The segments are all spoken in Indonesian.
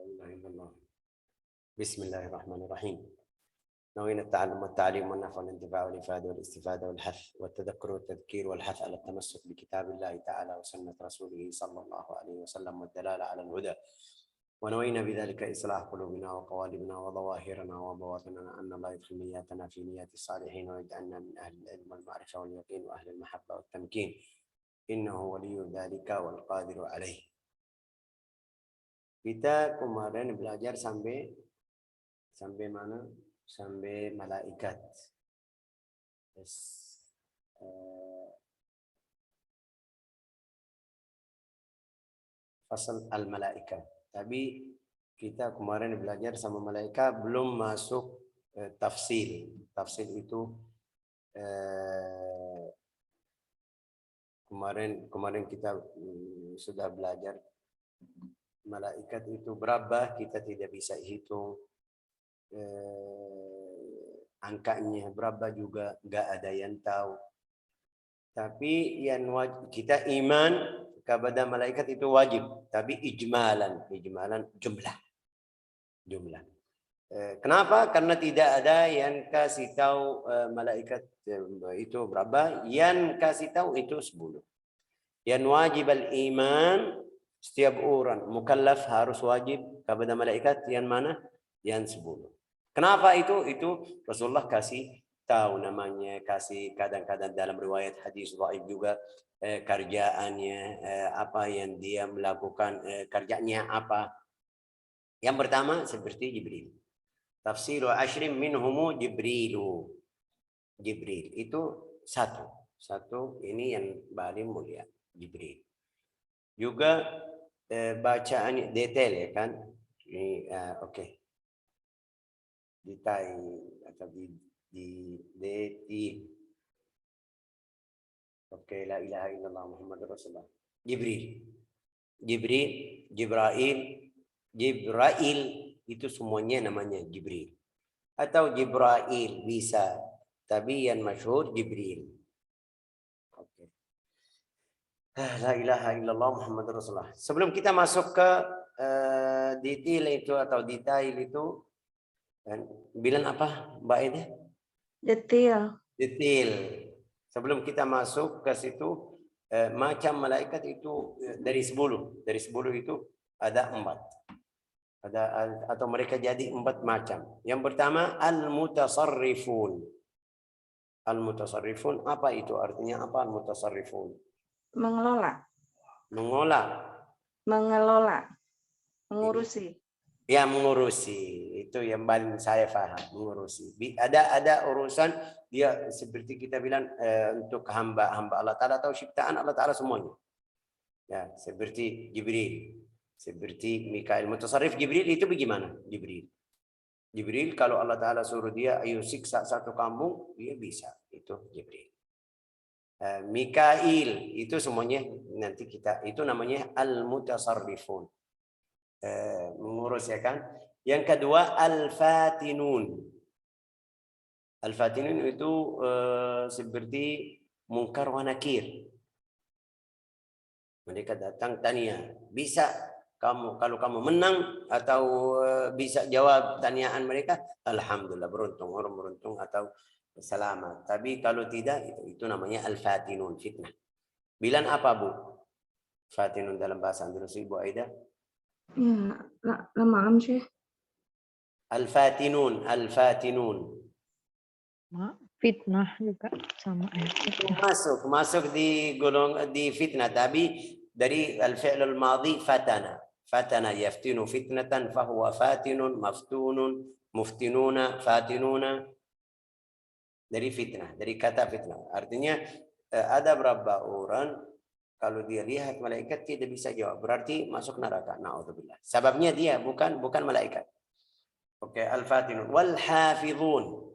بسم الله الرحمن الرحيم. نوينا التعلم والتعليم والنفع والانتفاع والإفادة والاستفادة والحث والتذكر والتذكير والحث على التمسك بكتاب الله تعالى وسنة رسوله صلى الله عليه وسلم والدلالة على الهدى. ونوينا بذلك إصلاح قلوبنا وقوالبنا وظواهرنا وبواطننا، أن الله يدخل نياتنا في نيات الصالحين ويجعلنا من أهل العلم والمعرفة واليقين وأهل المحبة والتمكين، إنه ولي ذلك والقادر عليه. Kita kemarin belajar sampai mana? Sampai malaikat. Fasal al-malaikat. Tapi kita kemarin belajar sama malaikat belum masuk tafsil. Tafsil itu kemarin kita sudah belajar malaikat itu berapa, kita tidak bisa hitung angkanya berapa juga, nggak ada yang tahu. Tapi yang kita iman kepada malaikat itu wajib, tapi ijmalan jumlah. Kenapa? Karena tidak ada yang kasih tahu malaikat itu berapa, yang kasih tahu itu 10. Yang wajib al-iman, setiap orang mukallaf harus wajib kepada malaikat yang mana? Yang 10. Kenapa itu? Itu Rasulullah kasih tahu namanya, kasih kadang-kadang dalam riwayat hadis dhaif juga kerjaannya apa yang dia melakukan, kerjanya apa. Yang pertama seperti Jibril. Tafsiru asyrim minhumu Jibril itu satu ini yang paling mulia, Jibril. Juga bacaan detail ya kan, ini oke. Detail atau di detail. Oke, la ilaha illallah Muhammadur Rasulullah. Jibrail itu semuanya namanya Jibril. Atau Jibrail bisa, tapi yang masyhur Jibril. La ilaha illallah Muhammadur Rasulullah. Sebelum kita masuk ke detail itu atau detail itu, bilang apa Mbak Eda? Detail. Sebelum kita masuk ke situ, macam malaikat itu dari 10. Dari 10 itu ada 4. Ada atau mereka jadi 4 macam. Yang pertama al-mutasarrifun. Al-mutasarrifun apa itu artinya? Apa al-mutasarrifun? Mengelola. Mengurusi. Ya, mengurusi. Itu yang paling saya paham, mengurusi. Ada urusan dia seperti kita bilang untuk hamba Allah Ta'ala atau ciptaan Allah Ta'ala semuanya. Ya, seperti Jibril, seperti Mikail. Mutasarrif Jibril itu bagaimana? Jibril kalau Allah Ta'ala suruh dia ayo siksa satu kampung, dia bisa. Itu Jibril. Mikail itu semuanya nanti kita, itu namanya al-mutasarrifun, mengurus ya kan. Yang kedua al-fatinun. Al-fatinun itu seperti munkar wa nakir. Mereka datang tanya, bisa kamu kalau kamu menang atau bisa jawab tanyaan mereka, alhamdulillah beruntung, orang beruntung atau selamat. Tapi kalau tidak, itu namanya al-fatinun, fitnah. Bilang apa Bu? Fatinun dalam bahasa Indonesia Bu Aida? Ya, malam Syekh. Al-fatinun. Fitnah juga sama ya. Masuk di fitnah, tapi dari al-fi'l al-madhi fatana yaftinu fitnatan fahuwa fatinun maftunun muftinuna fatinuna. Dari fitnah, dari kata fitnah. Artinya ada berapa orang kalau dia lihat malaikat tidak bisa jawab, berarti masuk neraka. Na'udzubillah. Sebabnya dia bukan malaikat. Oke, al-fatinun wal hafizun.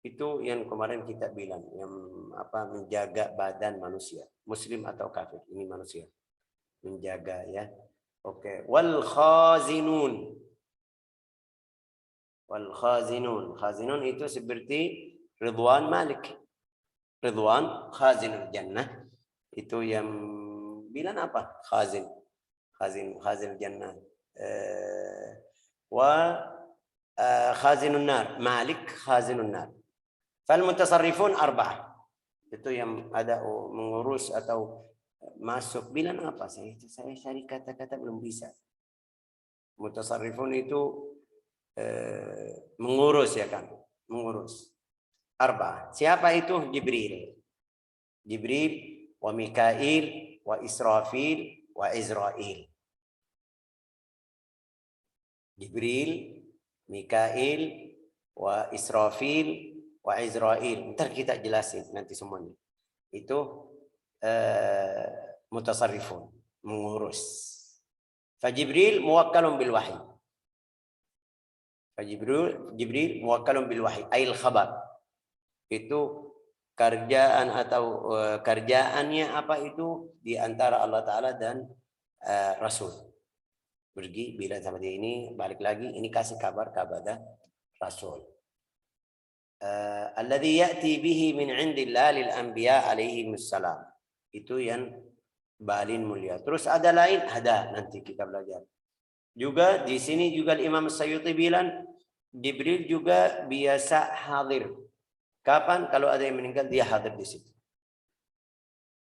Itu yang kemarin kita bilang, yang apa, menjaga badan manusia, muslim atau kafir, ini manusia. Menjaga ya. Oke, wal khazinun. Khazinun itu seperti Ridwan Malik. Ridwan khazinul jannah. Itu yang bilang apa? Khazin jannah. وخازن النار مالك خازن النار. فالمتصرفون 4. Itu yang ada mengurus atau masuk. Bilang apa? Saya cari kata-kata belum bisa. Mutasarrifun itu mengurus ya kan? Mengurus. 4. Siapa itu? Jibril. Jibril wa Mikail wa Israfil wa Izrail. Jibril, Mikail, wa Israfil, wa Izrail. Ntar kita jelasin nanti semuanya. Itu mutasarrifun, mengurus. Fajibril muwakkalun bil wahyi. Jibril muwakkalun bil wahyi, ail khabar. Itu kerjaan atau kerjaannya apa itu di antara Allah Ta'ala dan Rasul. Pergi bilang sama dia ini, balik lagi, ini kasih kabar kepada Rasul. Alladhi ya'ti bihi min indillah lil anbiya alaihimussalam. Itu yang balin mulia. Terus ada lain, ada nanti kita belajar. Juga di sini juga Imam Sayyuti bilang Jibril juga biasa hadir. Kapan? Kalau ada yang meninggal dia hadir di situ.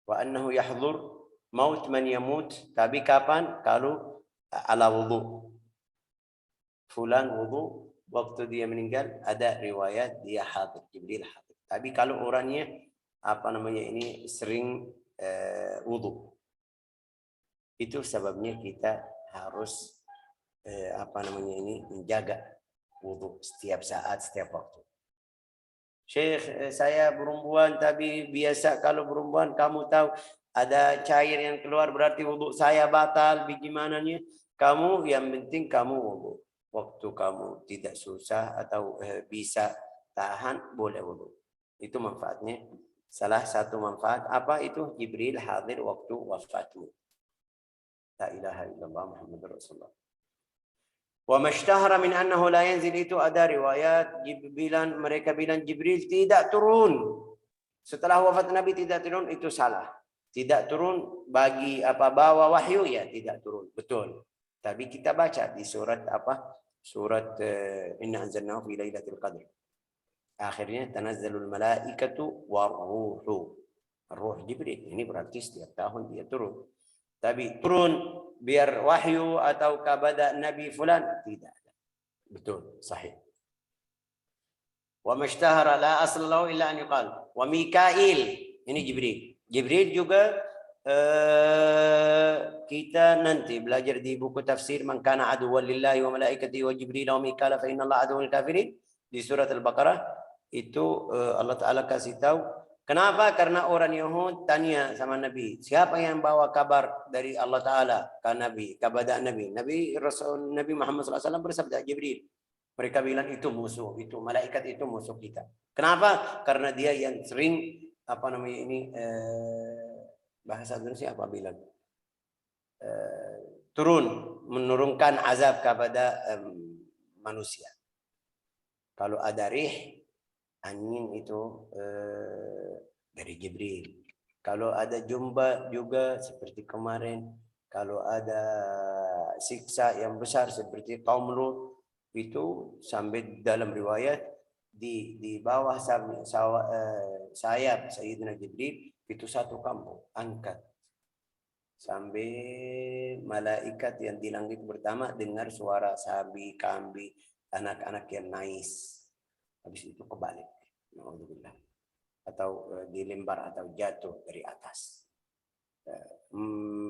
Wa annahu yahdhur maut man yamut. Tapi kapan? Kalau ala wudu. Fulan wudu, waktu dia meninggal ada riwayat dia hadir, Jibril hadir. Tapi kalau orangnya apa namanya ini sering wudu. Itu sebabnya kita harus apa namanya ini menjaga wudu setiap saat, setiap waktu. Syekh, saya perempuan tapi biasa kalau perempuan kamu tahu ada cair yang keluar berarti wudu saya batal, bagaimana nih? Kamu yang penting kamu wudu. Waktu kamu tidak susah atau bisa tahan boleh wudu. Itu manfaatnya. Salah satu manfaat apa itu? Jibril hadir waktu wafatmu. La ilaha illallah Muhammadur Rasulullah. Wa mashtahara min annahu la yanzil, itu ada riwayat mereka bilang Jibril tidak turun. Setelah wafat Nabi tidak turun, itu salah. Tidak turun bagi apa bawa wahyu ya tidak turun. Betul. Tapi kita baca di surat apa? Surat Inna anzalnahu fi lailatul qadr. Akhirnya tanazzalul malaikatu waruhu. Ruh Jibril. Ini berarti setiap tahun dia turun. Tapi turun biar wahyu atau kepada Nabi fulan tidak ada. Betul, sahih. Wa mashtahara la aslallahu illa an yuqal. Wa Mikail, ini Jibril. Jibril juga kita nanti belajar di buku tafsir man kana aduwwan lillahi wa malaikatihi wa Jibril wa Mikail fa inna Allah aduwwul kafirin di surat Al-Baqarah itu Allah Taala kasih tahu. Kenapa? Karena orang Yahud tanya sama Nabi, siapa yang bawa kabar dari Allah Ta'ala ke Nabi, kepada Nabi? Nabi Muhammad SAW bersabda, Jibril. Mereka bilang itu musuh, itu malaikat itu musuh kita. Kenapa? Karena dia yang sering, apa namanya ini, bahasa Indonesia apa bilang? Menurunkan azab kepada manusia. Kalau ada rih, angin itu dari Jibril. Kalau ada jumba juga seperti kemarin. Kalau ada siksa yang besar seperti kaum Lut itu sampai dalam riwayat di bawah sayap Sayyidina Jibril itu satu kampung angkat sampai malaikat yang di langit pertama dengar suara sapi, kambing, anak-anak yang nangis. Habis itu kebalik. Alhamdulillah. Atau dilempar atau jatuh dari atas.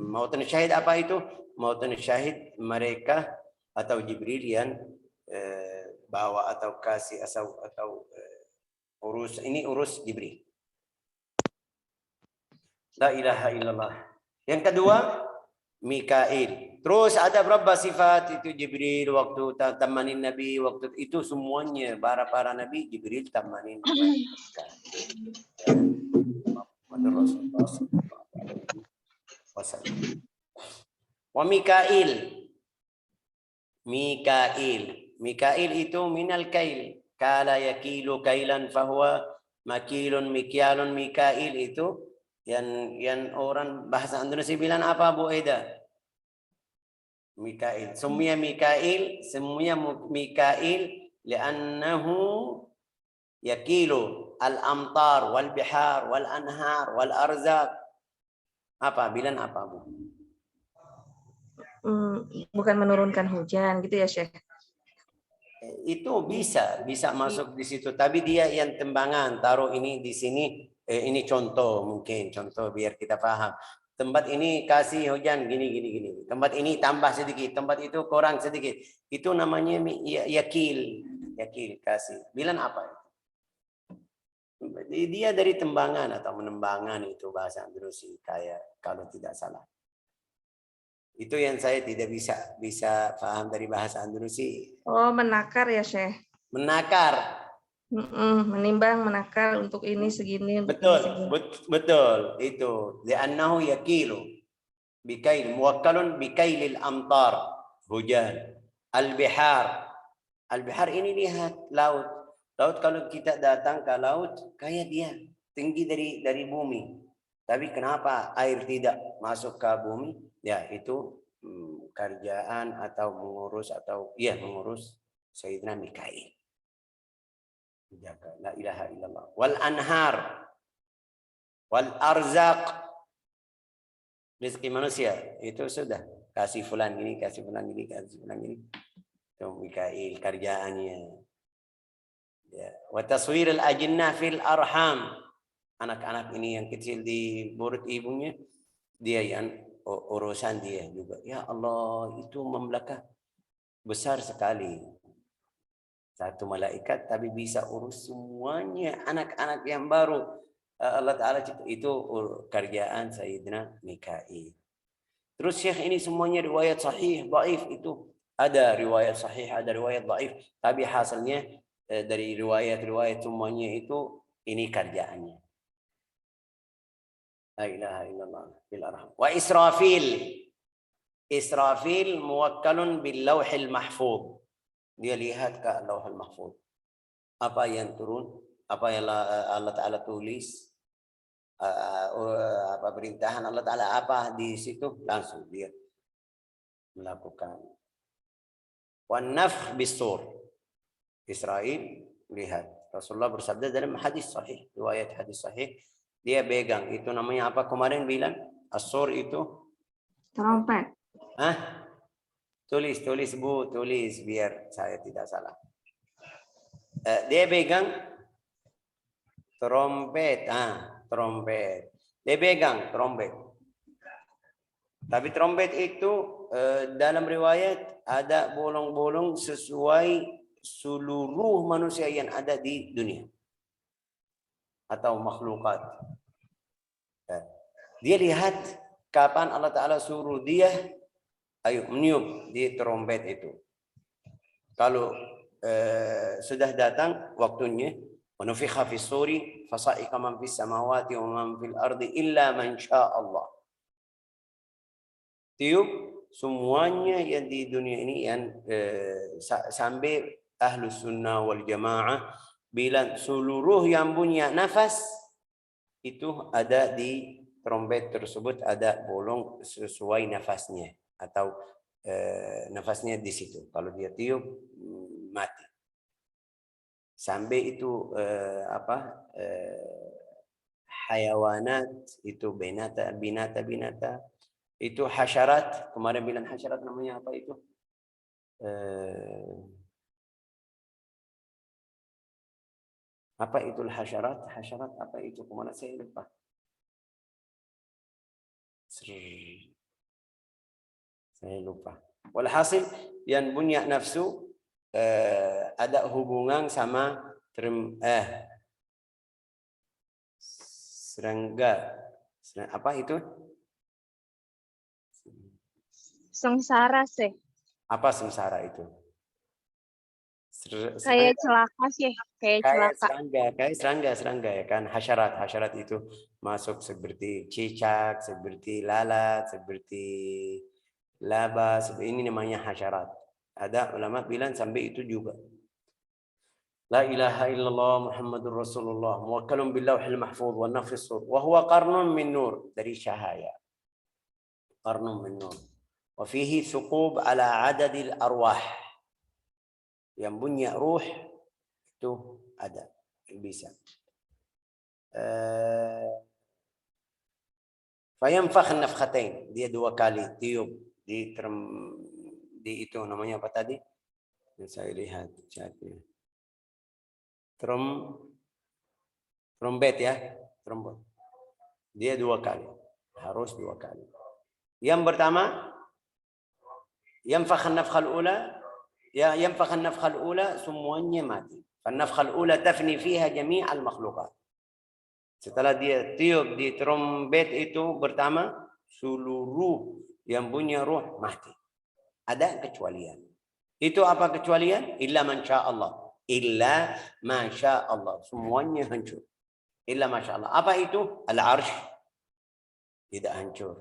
Mautan syahid apa itu? Mautan syahid mereka atau Jibril yang bawa atau kasih atau urus ini urus Jibril. La ilaha illallah. Yang kedua Mikail. Terus ada berapa sifat itu Jibril waktu temanin Nabi waktu itu semuanya para nabi Jibril temanin. Wa Mikail. Mikail itu minal kail. Kala yakilu kailan fahuwa makilun mikyalun. Mikail itu yang orang bahasa Indonesia bilang apa Bu Eda? Mikail. Sumia Mikail, semuanya Mikail li'annahu yakilu al-amtar wal bihar wal anhar wal arzaq. Apa? Bilan apa, Bu? Bukan menurunkan hujan gitu ya, Syekh? Itu bisa masuk di situ, tapi dia yang tembangan, taruh ini di sini, ini contoh, mungkin contoh biar kita paham. Tempat ini kasih hujan gini. Tempat ini tambah sedikit, tempat itu kurang sedikit. Itu namanya yakil kasih. Bilang apa? Dia dari tembangan atau menembangan, itu bahasa Andalusi kayak kalau tidak salah. Itu yang saya tidak bisa paham dari bahasa Andalusi. Oh, menakar ya, Syekh? Menakar. Menimbang, menakar untuk ini segini, untuk betul, ini segini. betul itu. Li'annahu yakilu bikail muwakkalun bikailil amtar, hujan. Al-bihar ini lihat laut. Laut kalau kita datang ke laut kayak dia tinggi dari bumi. Tapi kenapa air tidak masuk ke bumi? Ya itu kerjaan atau mengurus Sayyidina Mikail. Jaga la ilaha illallah. Wal anhar wal arzaq, rezeki manusia itu sudah kasih fulan ini, kasih fulan ini, kasih fulan ini. Itu Mikail kerjaannya. Ya. Wa taswir al ajinna fil arham, anak-anak ini yang kecil di perut ibunya, dia yang urusan dia juga. Ya Allah, itu membelah besar sekali. Satu malaikat tapi bisa urus semuanya anak-anak yang baru Allah Ta'ala cipta. Itu kerjaan Sayyidina Mikail. Terus Syekh, ini semuanya riwayat sahih, dhaif. Itu ada riwayat sahih, ada riwayat dhaif. Tapi hasilnya dari riwayat-riwayat semuanya itu ini kerjaannya. La ilaha illallah bil arham. Wa Israfil. Israfil muwakkalun bil lauhil mahfuz. Dia lihat ke Lauhul Mahfuz. Apa yang turun, apa yang Allah Ta'ala tulis, apa perintahan Allah Ta'ala, apa di situ, langsung dia melakukan. Wan nafkh bis-sur. Israel lihat. Rasulullah bersabda dalam hadis sahih, riwayat hadis sahih, dia pegang. Itu namanya apa kemarin bilang? As-sur itu? Trompet. Hah? Tulis Bu, tulis biar saya tidak salah. Dia pegang trompet, trompet. Dia pegang trompet. Tapi trompet itu dalam riwayat ada bolong-bolong sesuai seluruh manusia yang ada di dunia atau makhlukat. Dia lihat kapan Allah Ta'ala suruh dia ayo meniup di trompet itu. Kalau sudah datang waktunya, wa nufikha fis suri fasa'iqa man fis samawati wa man fil ardi illa man syaa Allah. Tiup semuanya yang di dunia ini yang sampai Ahlus Sunnah wal Jamaah bilang seluruh yang punya nafas itu ada di trompet tersebut, ada bolong sesuai nafasnya. Atau nafasnya di situ. Kalau dia tiup mati. Sampai itu hayawanat itu binata itu hasyarat. Kemarin bilang hasyarat namanya apa itu? Apa itu hasyarat? Hasyarat apa itu? Kemana saya lupa. Saya lupa. Walhasil yang punya nafsu ada hubungan sama serangga. Apa itu? Sengsara sih. Apa sengsara itu? Kayak celaka sih, kayak celaka. Kayak serangga ya kan. Hasyarat itu masuk seperti cicak, seperti lalat, seperti laba, ini namanya hasyarat. Ada ulama bilang sampai itu juga. La ilaha illallah Muhammadur Rasulullah muwakkalun bil lauhil mahfuz wan nafis sur wa huwa qarnun min nur, dari cahaya. Qarnun min nur. Wa وفيه ثقوب على عدد الأرواح. Yang punya ruh itu ada, bisa. Fayanfakh nafkhatain, dia 2 kali tiup di itu namanya apa tadi? Yang saya lihat chatnya. Trompet ya, trompet. Dia 2 kali, harus 2 kali. Yang pertama, yanfakh an-nafkhah al-ula, yanfakh an-nafkhah al-ula semuanya mati. An-nafkhah al-ula tafni fiha jami' al-makhluqat. Setelah dia tiup di trompet itu pertama, seluruh yang punya ruh mati. Ada kecualian. Itu apa kecualian? Illa man sya Allah. Illa ma sya Allah. Semuanya hancur. Illa ma sya Allah. Apa itu? Al-arsh. Tidak hancur.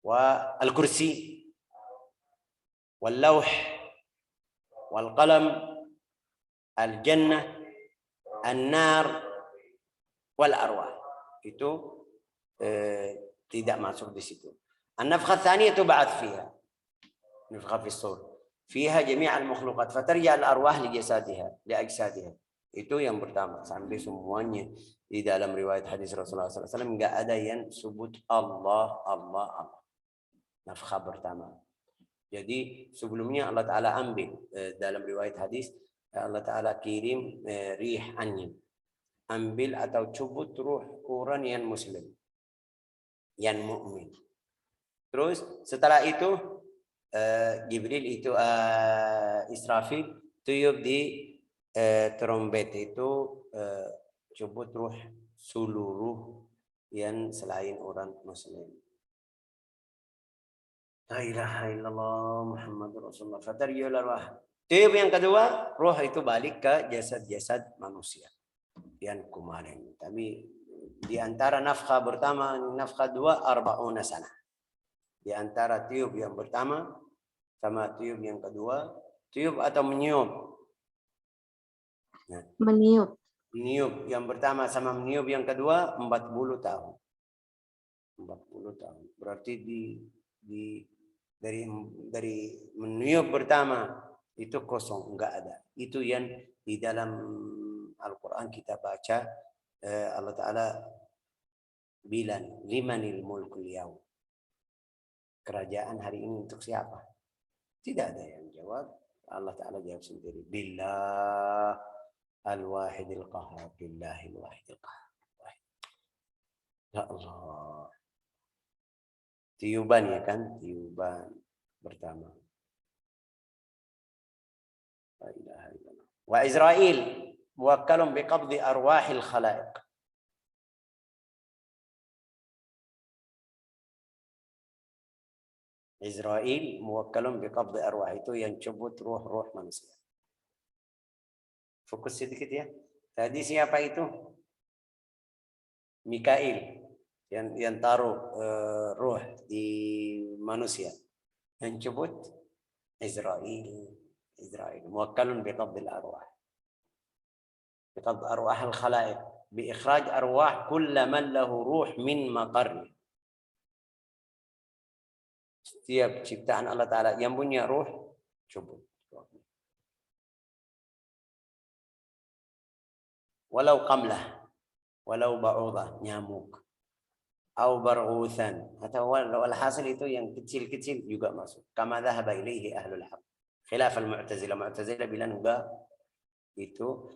Wa al-kursi. Wal-lawh. Wal-qalam. Al-jannah. An-nar. Wal-arwah. Itu tidak masuk di situ. An-nafkhah tsaniyah ba'd fiha. Nafkhah fi sur. Fiha jami' al-makhluqat fatarja al-arwah li jasadiha, li ajsadiha. Itu yang pertama, sampai semuanya di dalam riwayat hadis Rasulullah SAW enggak ada yang sebut Allah, Allah, Allah. Nafkhah pertama. Jadi sebelumnya Allah Ta'ala ambil dalam riwayat hadis, Allah Ta'ala kirim rih angin. Ambil atau cabut ruh orang yang muslim, yang mukmin. Terus setelah itu Jibril itu Israfil tiup di trompet itu cabut ruh seluruh yang selain orang muslim. La ilaha illallah Muhammadur Rasulullah. Fatarjul arwah. Tiup yang kedua, ruh itu balik ke jasad-jasad manusia yang kemarin. Tapi di antara nafkah pertama dan nafkah dua 40 sana. Di antara tiup yang pertama sama tiup yang kedua, tiup atau meniup? Meniup. Meniup yang pertama sama meniup yang kedua 40 tahun. 40 tahun. Berarti dari meniup pertama itu kosong, enggak ada. Itu yang di dalam Al-Quran kita baca, Allah Ta'ala bilang, limanil mulkul yaum. Kerajaan hari ini untuk siapa? Tidak ada yang jawab. Allah Ta'ala jawab sendiri. Billah al-wahidil qahar. Billahil wahidil qahar. Ya Allah. Tiuban ya kan? Tiuban pertama. La ilaha illallah. Wa Israel muwakkalun biqabdi arwahil khalaiq. Israel muwakkalun biqabdi arwah, itu yang cabut ruh-ruh manusia. Fokus sedikit ya. Tadi siapa itu? Mikail yang taruh ruh di manusia. Yang cabut Israel. Muwakkalun biqabdi arwah. بقبض أرواح الخلائق بإخراج أرواح كل من له روح من مقر. Setiap ciptaan Allah Ta'ala yang punya ruh cabut. Walau qamlah, walau ba'udah, nyamuk, atau bar'uthan, atau walhasil itu yang kecil-kecil juga masuk. Kama dhahaba ilaihi ahlul haq. Khilaf al-Mu'tazilah. Mu'tazilah bilang enggak, itu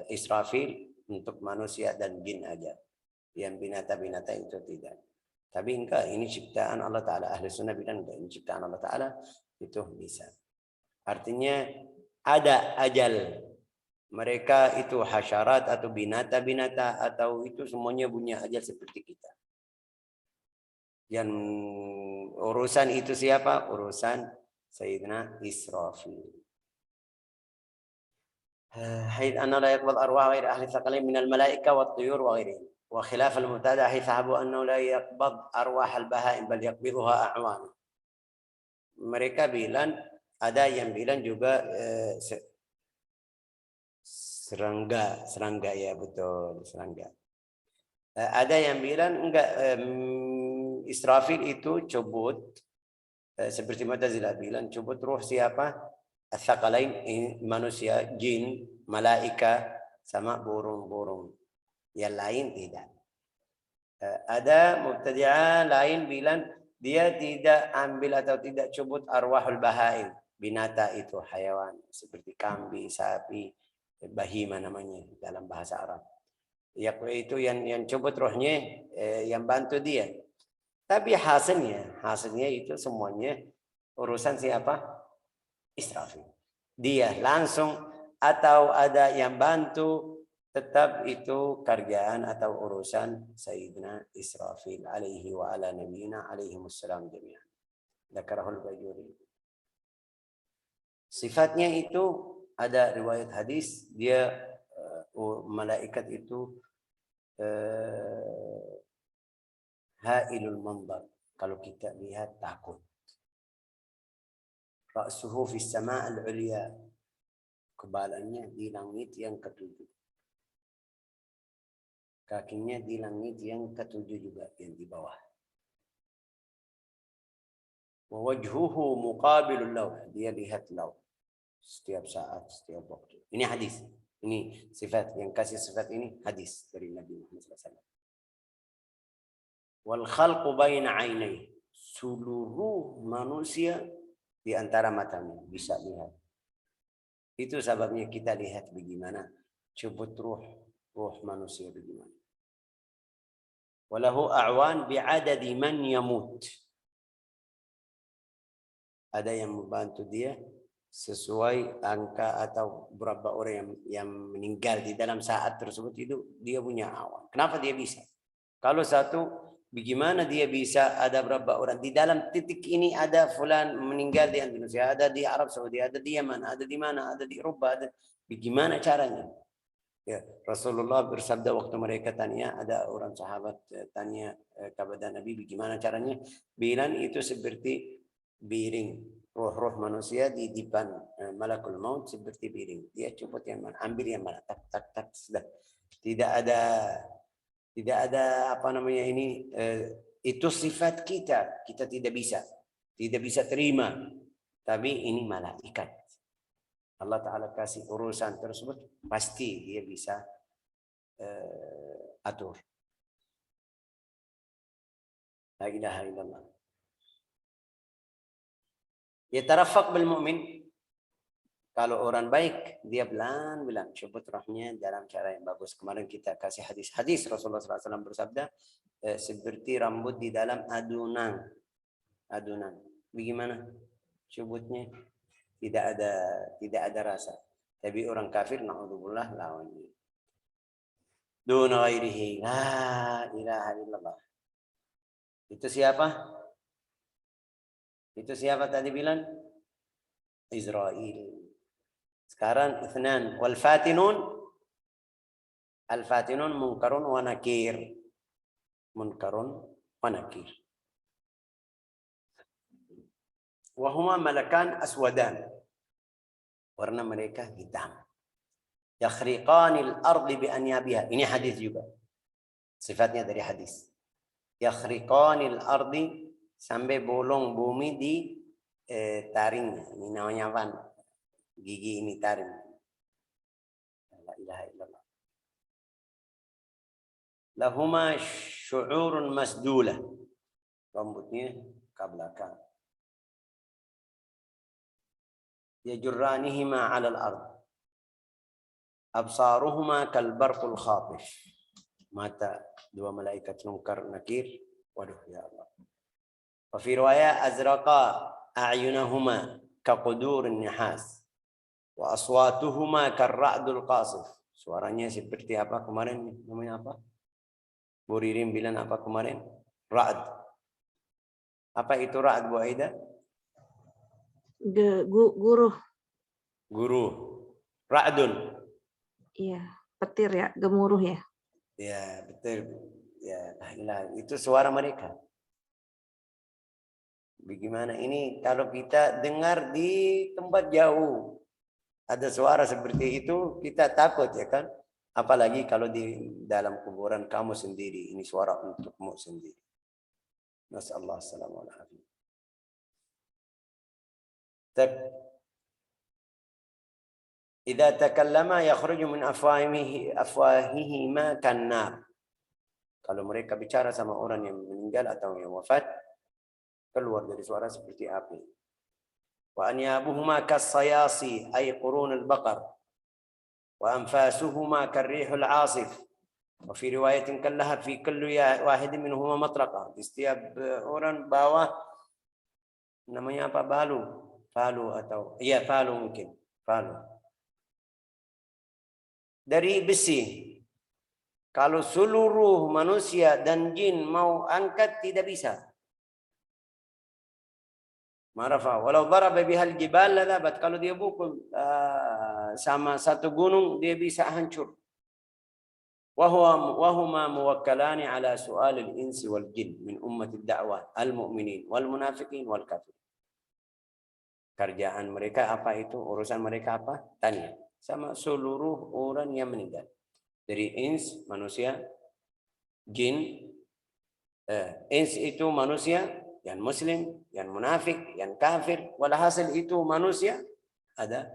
Israfil untuk manusia dan jin aja. Yang binatang-binatang itu tidak. Tapi enggak, ini ciptaan Allah Ta'ala. Ahli sunnah bilang enggak, ini ciptaan Allah Ta'ala, itu bisa. Artinya ada ajal. Mereka itu hasyarat atau binatang-binatang atau itu semuanya punya ajal seperti kita. Yang urusan itu siapa? Urusan Sayyidina Israfil. حيث أنه لا يقبض أرواح غير أهل الثقلين من الملائكة والطيور وغيرهم وخلاف المبتدع حيث ذهبوا أنه لا يقبض أرواح البهائم بل يقبضها أعوان. Mereka bilang, ada yang bilang juga serangga ya betul, serangga. Ada yang bilang enggak, Israfil itu cubut seperti Mu'tazilah bilang cubut ruh siapa? Ats-tsaqalain, manusia, jin, malaika, sama burung-burung. Yang lain tidak. Ada Mubtadi'ah lain bilang dia tidak ambil atau tidak cubut arwahul bahaim, binatang itu, hayawan seperti kambing, sapi, bahima namanya dalam bahasa Arab. Yaitu yang cubut rohnya, yang bantu dia. Tapi hasilnya itu semuanya urusan siapa? Israfil. Dia langsung atau ada yang bantu, tetap itu kerjaan atau urusan Sayyidina Israfil alaihi wa ala nabiyina alaihi wassalam jami'an. Dzakarahul Bajuri. Sifatnya itu ada riwayat hadis, dia malaikat itu hailul manzar. Kalau kita lihat takut. Ra'suhu fis sama' al-'ulya. Kepalanya di langit yang ketujuh. Kakinya di langit yang ketujuh juga, yang di bawah. Wa wajhuhu muqabilul lauh. Dia lihat lauh setiap saat, setiap waktu. Ini hadis. Ini sifat yang kasih sifat ini hadis dari Nabi Muhammad SAW. Wal khalqu baina 'ainai. Seluruh manusia di antara matanya bisa lihat. Itu sebabnya kita lihat bagaimana cubut ruh manusia bagaimana. Walahu a'wan bi'adadi man yamut. Ada yang membantu dia sesuai angka atau berapa orang yang meninggal di dalam saat tersebut, itu dia punya awan. Kenapa dia bisa? Kalau satu, bagaimana dia bisa ada berapa orang di dalam titik ini, ada fulan meninggal di Indonesia, ada di Arab Saudi, ada di Yaman, ada di mana, ada di Eropa, ada. Bagaimana caranya? Ya, Rasulullah bersabda waktu mereka tanya, ada orang sahabat tanya kepada Nabi, bagaimana caranya? Bilang itu seperti biring, roh-roh manusia di depan malakul maut seperti biring. Dia copot yang mana, ambil yang mana, tak tak tak, sudah. Tidak ada apa namanya ini, itu sifat kita tidak bisa terima. Tapi ini malaikat. Allah Ta'ala kasih urusan tersebut, pasti dia bisa atur. La ilaha illallah. Yatarafaq bil mu'min. Kalau orang baik, dia pelan-pelan cubut rohnya dalam cara yang bagus. Kemarin kita kasih hadis Rasulullah SAW bersabda, seperti rambut di dalam adunan. Bagaimana cubutnya? Tidak ada rasa. Tapi orang kafir, na'udzubillah, lawannya. Duna ghairihi, la ilaha illallah. Itu siapa? Itu siapa tadi bilang? Israel. Sekarang itsnan wal fatinun. Al fatinun munkarun wa nakir. Munkarun wa nakir. Wa huma malakan aswadan. Warna mereka hitam. Yakhriqanil ardi bi anyabiha. Ini hadis juga. Sifatnya dari hadis. Yakhriqanil ardi, sampai bolong bumi di taring. Ini namanya apa? Gigi ini taring. La ilaha illallah. Lahuma syu'urun masdulah. Rambutnya ke belakang. Yajurranihima 'alal ard. Absaruhuma kal barqul khatif. Mata dua malaikat munkar nakir. Waduh ya Allah. Wa fi riwayat azraqa a'yunahuma ka qudurin nihas. Wa aswatuhuma karra'dul qasif. Suaranya seperti apa kemarin? Namanya apa? Bu Ririn bilang apa kemarin? Ra'd. Apa itu ra'd, Bu Aida? Guru. Ra'dun. Iya, petir ya, gemuruh ya. Ya, betul. Ya, itu suara mereka. Bagaimana ini kalau kita dengar di tempat jauh ada suara seperti itu, kita takut ya kan? Apalagi kalau di dalam kuburan kamu sendiri, ini suara untukmu sendiri. Nasallahu alaihi wasallam. إذا تكلم يخرج من أفواههما كالنار. Kalau mereka bicara sama orang yang meninggal atau yang wafat, keluar dari suara seperti api. Wa anyabuhuma kas-sayasi ay qurun al-baqar. Wa anfasuhuma karrihul asif. Wa fi riwayatin kallaha fi kulli wahid minhuma matraqa. Di setiap orang bawa namanya apa? Palu atau iya palu mungkin. Palu. Dari besi. Kalau seluruh manusia dan jin mau angkat tidak bisa. Marafa. Walau daraba bihal jibal lalabat. Kalau dia pukul sama satu gunung dia bisa hancur. Wahuma muwakkalani ala su'al al-insi wal jin min ummati ad-da'wah al-mu'minin wal munafiqin wal kafir. Kerjaan mereka apa itu? Urusan mereka apa? Tanya sama seluruh orang yang meninggal. Dari ins, manusia, jin. Ins itu manusia, yang muslim, yang munafik, yang kafir. Walhasil itu manusia, ada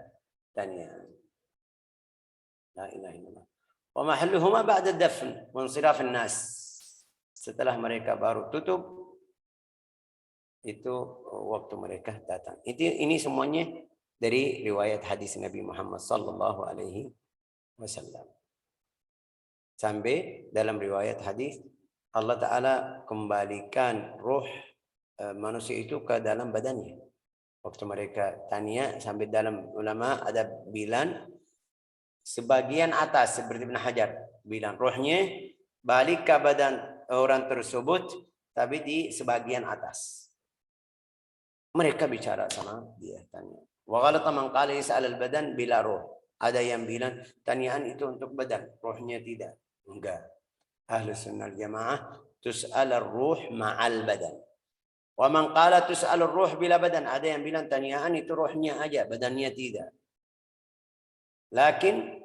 tanya. La ilaha illallah. Wa mahalluhuma ba'da dafn wa insiraf an-nas. Setelah mereka baru tutup, itu waktu mereka datang. Ini semuanya dari riwayat hadis Nabi Muhammad sallallahu alaihi wasallam. Sampai dalam riwayat hadis Allah Ta'ala kembalikan ruh manusia itu ke dalam badannya. Waktu mereka tanya sampai dalam ulama ada bilang sebagian atas seperti Ibn Hajar bilang ruhnya balik ke badan orang tersebut tapi di sebagian atas. Mereka bicara sama dia tanya. Wa ghalata man qala yas'al al-badan bila ruh. Ada yang bilang tanyaan itu untuk badan, ruhnya tidak. Enggak. Ahlus sunnah jamaah tus'al ar-ruh ma'al badan. Wa man qala tus'al ar-ruh bila badan. Ada yang bilang tanyaan itu ruhnya aja, badannya tidak. Lakin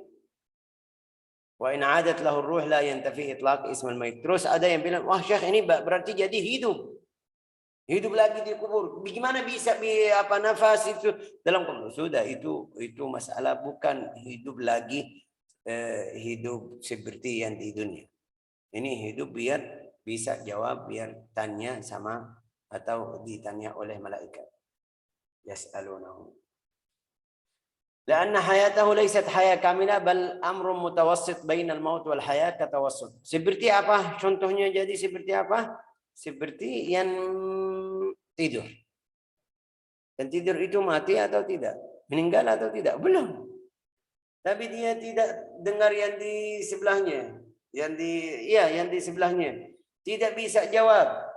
wa in 'adat lahu ar-ruh la yantafi itlaq ism al-mayt. Terus ada yang bilang, "Wah, Syekh ini berarti jadi hidup. Hidup lagi di kubur. Bagaimana bisa nafas itu dalam kubur?" Sudah itu masalah bukan hidup lagi hidup seperti yang di dunia. Ini hidup biar bisa jawab, biar tanya sama atau ditanya oleh malaikat. Yas'alunahu. Karena hayatahu laysat hayat kamilah bal amrun mutawassit bainal maut wal hayat katawassut. Seperti apa? Contohnya jadi seperti apa? Seperti yang tidur. Dan tidur itu mati atau tidak? Meninggal atau tidak? Belum. Tapi dia tidak dengar yang di sebelahnya. Yang di sebelahnya. Tidak bisa jawab.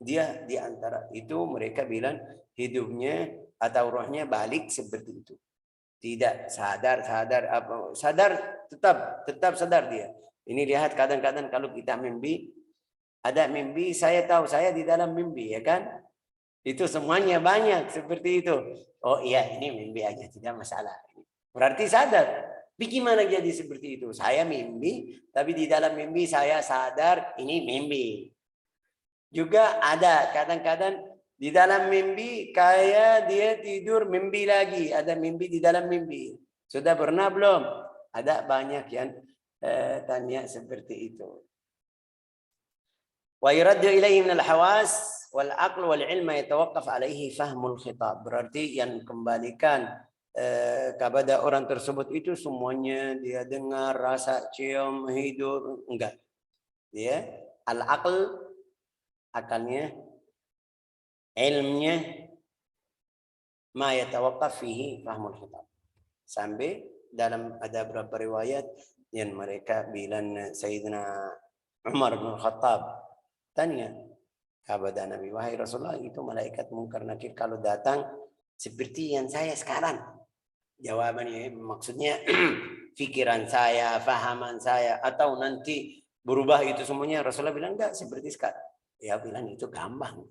Dia di antara itu mereka bilang hidupnya atau rohnya balik seperti itu. Tidak sadar tetap sadar dia. Ini lihat kadang-kadang kalau kita mimpi, ada mimpi saya tahu saya di dalam mimpi ya kan? Itu semuanya banyak seperti itu. Oh iya ini mimpi aja tidak masalah. Berarti sadar. Bagaimana jadi seperti itu? Saya mimpi, tapi di dalam mimpi saya sadar ini mimpi. Juga ada kadang-kadang di dalam mimpi kayak dia tidur mimpi lagi. Ada mimpi di dalam mimpi. Sudah pernah belum? Ada banyak yang tanya seperti itu. Wa yuraddu ilaihi min al-hawas wal aql wal ilma yatawaqqaf alaihi fahmul khitab. Berarti yang kembalikan kepada orang tersebut itu semuanya dia dengar, rasa, cium, hidup, enggak. Dia al-aql akalnya, ilmnya ma yatawaqqaf fihi fahmul khitab. Sampai dalam ada beberapa riwayat yang mereka bilang Sayyidina Umar bin Khattab tanya kepada Nabi, wahai Rasulullah, itu malaikat munkar nakir kalau datang seperti yang saya sekarang. Jawabannya maksudnya pikiran saya, fahaman saya, atau nanti berubah itu semuanya. Rasulullah bilang enggak seperti sekarang. Ya bilang itu gampang.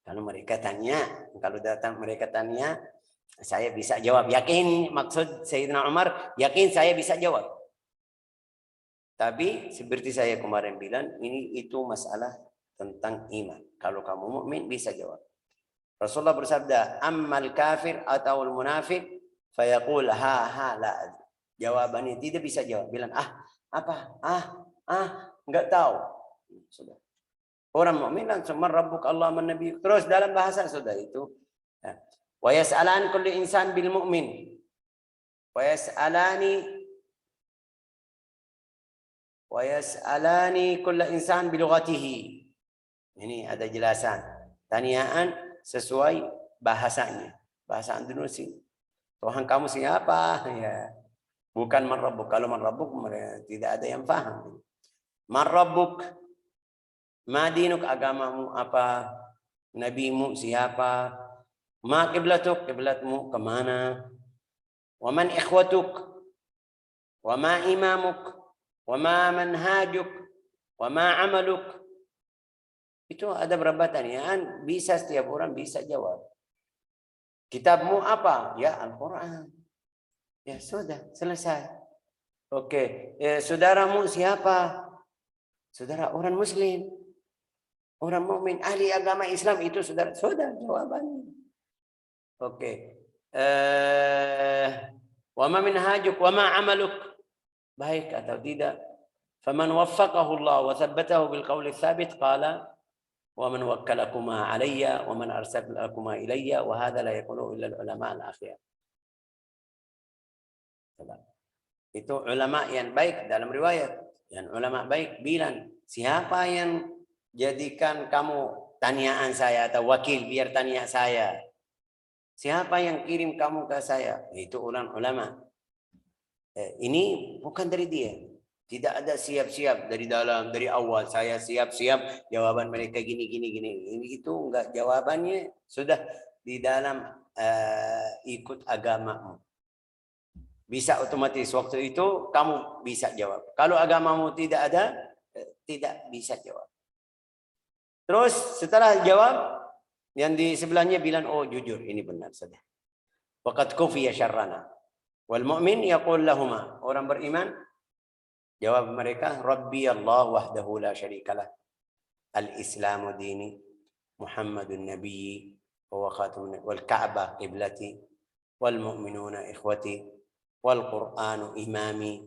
Kalau mereka tanya, kalau datang mereka tanya, saya bisa jawab. Yakin maksud Sayyidina Umar, yakin saya bisa jawab. Tapi seperti saya kemarin bilang, ini itu masalah tentang iman. Kalau kamu mukmin bisa jawab. Rasulullah bersabda, ammal kafir atau munafik fayaqul ha la. Jawabannya tidak bisa jawab. Bilang apa? Enggak tahu. Sudah. Orang mukmin langsung man rabbuk Allah man nabi. Terus dalam bahasa sudah itu. Wa yas'alan kullu insan bil mu'min. Wa yas'alani kullu insan bi lughatihi. Ini ada jelasan. Tanyaan sesuai bahasanya. Bahasa Indonesia. Tuhan kamu siapa? Ya. Bukan man rabbuk. Kalau man rabbuk tidak ada yang paham. Man rabbuk. Ma dinuk, agamamu apa? Nabimu siapa? Ma qiblatuk, qiblatmu kemana? Wa man ikhwatuk? Wa ma imamuk? Wa ma manhajuk? Wa ma amaluk? Itu ada berapa tanyaan, bisa setiap orang bisa jawab. Kitabmu apa? Ya Al-Quran. Ya sudah, selesai. Oke, saudaramu siapa? Saudara orang Muslim. Orang mukmin, ahli agama Islam itu sudah jawabannya. Oke. Wa ma minhajuk wa ma amaluk? Baik atau tidak? Faman waffaqahu Allah wa thabbatahu bil qawli tsabit qala wa man wakkalakuma alayya wa man arsalakuma ilayya wa hadha la yaqulu illa al ulama al akhir. Itu ulama yang baik dalam riwayat. Yang ulama baik bilang, siapa yang jadikan kamu tanyaan saya atau wakil biar tanya saya? Siapa yang kirim kamu ke saya? Itu ulama. Ini bukan dari dia. Tidak ada siap-siap dari dalam, dari awal saya siap-siap jawaban mereka gini. Ini itu enggak, jawabannya sudah di dalam ikut agamamu. Bisa otomatis waktu itu kamu bisa jawab. Kalau agamamu tidak ada, tidak bisa jawab. Terus setelah jawab, yang di sebelahnya bilang, oh jujur, ini benar saja. Waqad kufiya syarrana. Wal mu'min yaqul lahuma. Orang beriman, jawab mereka, Rabbi Allah wahdahu la syarikalah. Al-Islamu dini, Muhammadun nabiyyi, wa khatamun, wal Ka'bah qiblati, wal mu'minuna ikhwati, wal Qur'anu imami,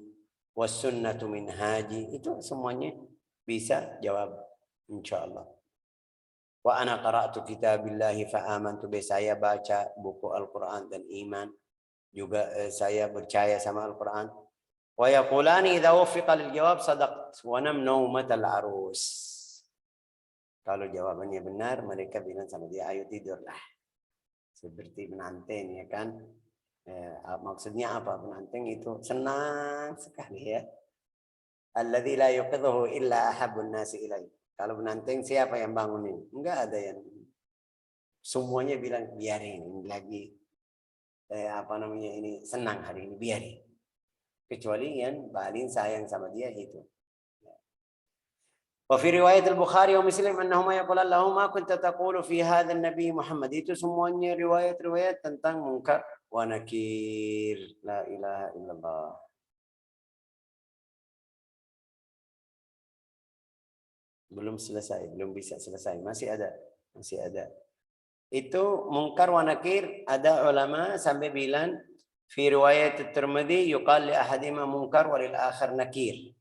was sunnatu minhaji. Itu semuanya bisa jawab, insyaallah. Wa ana qara'tu kitabillahi fa amantu bi, saya baca buku Al-Qur'an dan iman. Juga saya percaya sama Al-Qur'an. Wa yaqulani idza wuffiqa lil jawab sadaqt wa nam naumatal arus. Kalau jawabannya benar, mereka bilang sama dia, ayo tidurlah. Seperti penanteng, ya kan? Maksudnya apa? Penanteng itu senang sekali, ya. Alladzi la yuqidhuhu illa ahabbun nasi ilaihi. Kalau penanteng siapa yang bangunin? Enggak ada yang, semuanya bilang biarin, ini lagi ini senang hari ini, biarin. Kecuali yang paling sayang sama dia itu. Wa fi riwayat al-Bukhari wa Muslim annahuma yaqulu Allahumma kunta taqulu fi hadha an-nabi Muhammad. Itu semuanya riwayat-riwayat tentang munkar wa nakir. La ilaha illallah. Belum selesai, belum bisa selesai, masih ada. Itu munkar wa nakir, ada ulama sampai bilang fi riwayat at-Tirmidzi yuqal li ahadima munkar wa lil akhar nakir.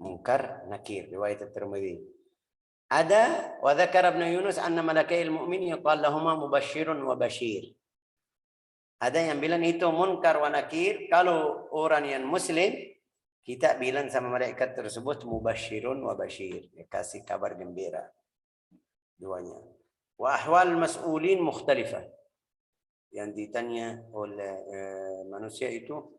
Munkar nakir riwayat at-Tirmidzi. Ada wa dzakara Ibnu Yunus anna malakai al-mu'min yuqal lahumma mubashshirun wa bashir. Ada yang bilang itu munkar wa nakir, kalau orang yang muslim kita bilang sama malaikat tersebut mubashirun wa bashir, kasih kabar gembira. Duanya. Wa ahwal mas'ulin mukhtalifah. Yang ditanya oleh manusia itu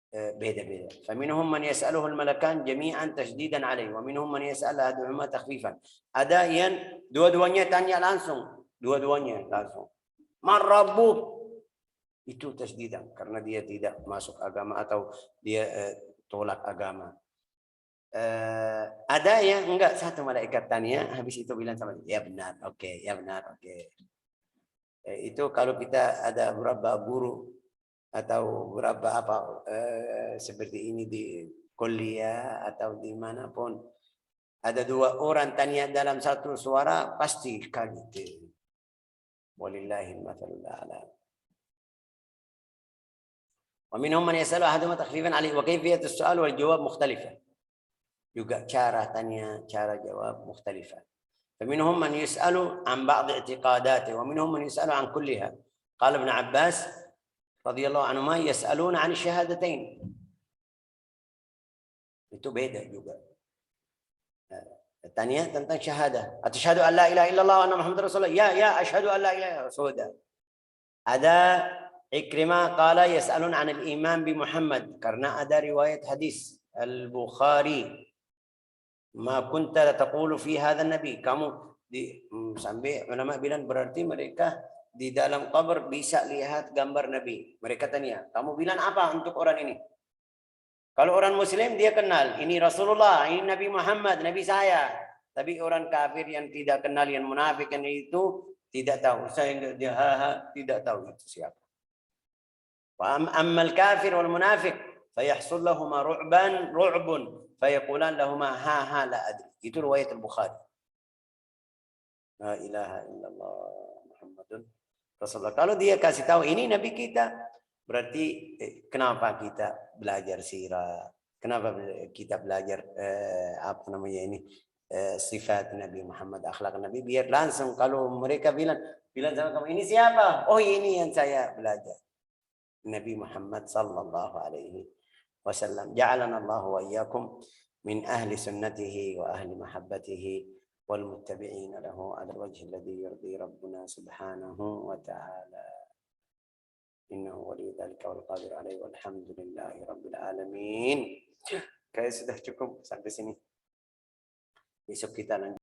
beda-beda. Faminhum man yas'aluhu al-malakan jami'an tajdidan alaihi wa minhum man yas'al ahaduhuma takhfifan. Ada yang dua-duanya tanya langsung, Man rabbuk? Itu tajdidan karena dia tidak masuk agama atau dia tolak agama. Ada yang enggak, satu malaikat tanya, habis itu bilang sama dia, ya benar, oke, ya benar, oke. Itu kalau kita ada beberapa guru atau beberapa seperti ini di kuliah atau dimanapun, ada dua orang tanya dalam satu suara, pasti kaget. Walillahil mathalul a'la. ومنهم من يسأل أحدهما تخفيفا عليه وكيفية السؤال والجواب مختلفة. juga cara tanya, cara jawab مختلفة. فمنهم من يسأل عن بعض اعتقاداته ومنهم من يسأل عن كلها. قال ابن عباس رضي الله عنهما يسألون عن الشهادتين. Itu beda juga. Tanya tentang syahadah. Asyhadu an la ilaha illallah wa anna Muhammadar Rasulullah. Ya, asyhadu an la ilaha illallah. Ada Ikrimah qala yas'alun 'anil iman bi Muhammad, karena ada riwayat hadis Al-Bukhari, ma kunta taqulu fi hadha nabi, kamu sampai ulama bilang berarti mereka di dalam kubur bisa lihat gambar nabi. Mereka tanya, kamu bilang apa untuk orang ini? Kalau orang muslim dia kenal, ini Rasulullah, ini Nabi Muhammad, nabi saya. Tapi orang kafir yang tidak kenal, yang munafik itu tidak tahu. Saya dia tidak tahu itu siapa. أما الكافر والمنافق فيحصل لهما رعب فيقولان لهما ها لا أدري. Itu riwayat Al-Bukhari. La ilaha illallah Muhammadun Rasulullah. Kalau dia kasih tahu ini nabi kita, berarti kenapa kita belajar sirah? Kenapa kita belajar apa namanya ini sifat Nabi Muhammad, akhlak Nabi, biar langsung kalau mereka bilang sama kamu ini siapa? Oh ini yang saya belajar. Nabi Muhammad sallallahu alaihi wasallam. Ja'alana Allah wa iyyakum min ahli sunnatihi wa ahli mahabbatihi wal muttabi'in lahu ala wajhi alladhi yurdi rabbuna subhanahu wa ta'ala. Innahu waliyyu dzalika wal qadir alaihi walhamdulillahi rabbil alamin. Kayak sudah cukup sampai sini. Besok kita lanjut.